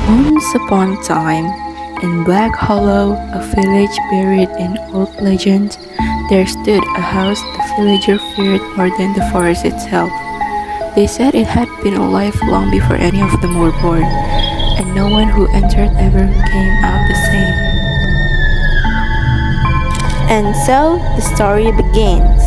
Once upon a time, in Black Hollow, a village buried in old legends, there stood a house the villager feared more than the forest itself. They said it had been alive long before any of them were born, and no one who entered ever came out the same. And so the story begins.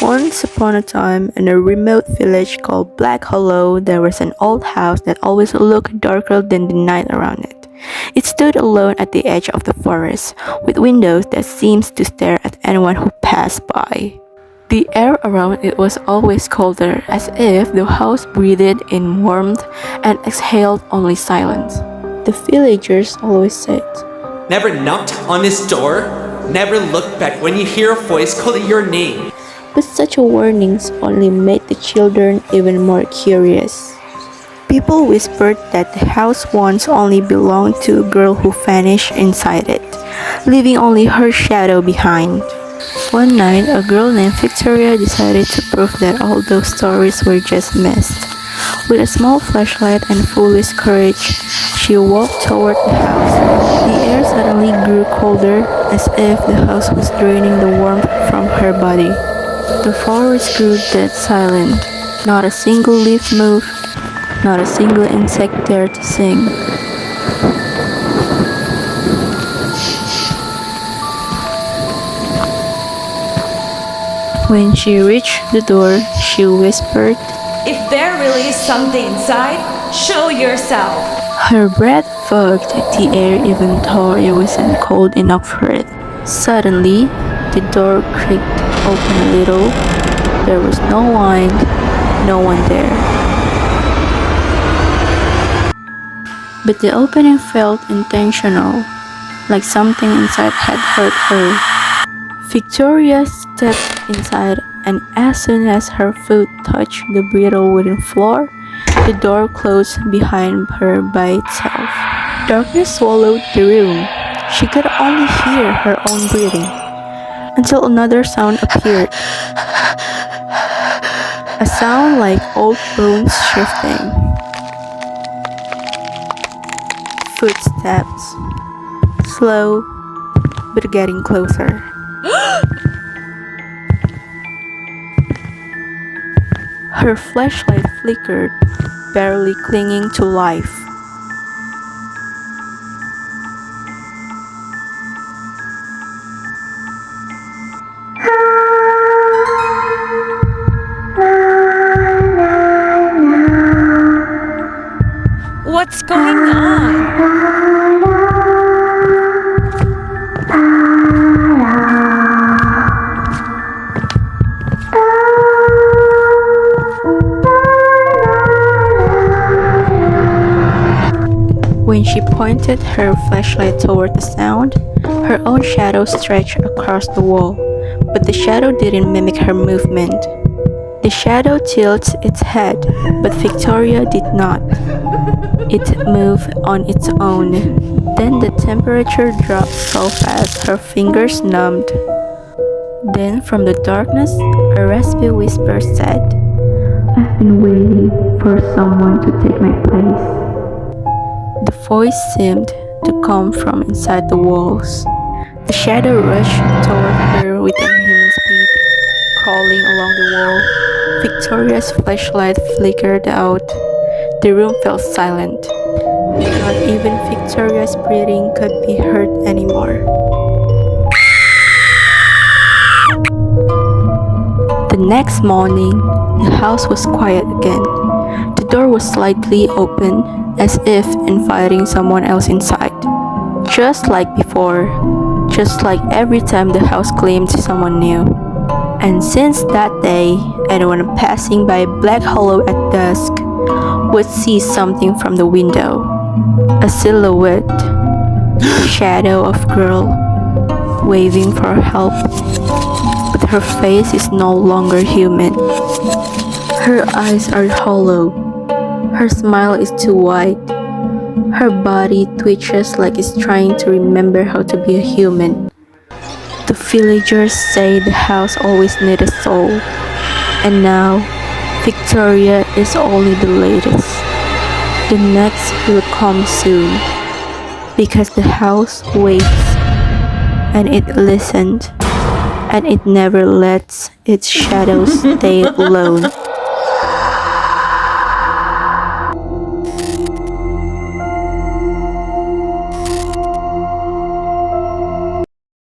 Once upon a time, in a remote village called Black Hollow, there was an old house that always looked darker than the night around it. It stood alone at the edge of the forest, with windows that seemed to stare at anyone who passed by. The air around it was always colder, as if the house breathed in warmth and exhaled only silence. The villagers always said, Never knocked on his door. Never look back when you hear a voice calling your name. but such warnings only made the children even more curious. People whispered that the house once only belonged to a girl who vanished inside it, leaving only her shadow behind. One night, a girl named Victoria decided to prove that all those stories were just mist. With a small flashlight and foolish courage, she walked toward the house. The air suddenly grew colder, as if the house was draining the warmth from her body. The forest grew dead silent. Not a single leaf moved, not a single insect dared to sing. When she reached the door, she whispered, If there really is something inside, show yourself. Her breath fogged the air even though it wasn't cold enough for it. Suddenly, the door creaked open a little. There was no one there. But the opening felt intentional, like something inside had hurt her. Victoria stepped inside, and as soon as her foot touched the brittle wooden floor, the door closed behind her by itself. Darkness swallowed the room. She could only hear her own breathing, until another sound appeared. A sound like old bones shifting. Footsteps. Slow, but getting closer. Her flashlight flickered, barely clinging to life. What's going on? When she pointed her flashlight toward the sound, her own shadow stretched across the wall, but the shadow didn't mimic her movement. The shadow tilted its head, but Victoria did not. It moved on its own. Then the temperature dropped so fast her fingers numbed. Then from the darkness, a raspy whisper said, I've been waiting for someone to take my place. The voice seemed to come from inside the walls. The shadow rushed toward her with inhuman speed, crawling along the wall. Victoria's flashlight flickered out. The room felt silent. Not even Victoria's breathing could be heard anymore. The next morning, the house was quiet again. The door was slightly open, as if inviting someone else inside. Just like before, just like every time the house claimed someone new. And since that day, anyone passing by Black Hollow at dusk would see something from the window. A silhouette, the shadow of a girl, waving for help. But her face is no longer human. Her eyes are hollow. Her smile is too wide. Her body twitches like it's trying to remember how to be a human. The villagers say the house always needed a soul, and now Victoria is only the latest. The next will come soon, because the house waits, and it listens, and it never lets its shadows stay alone.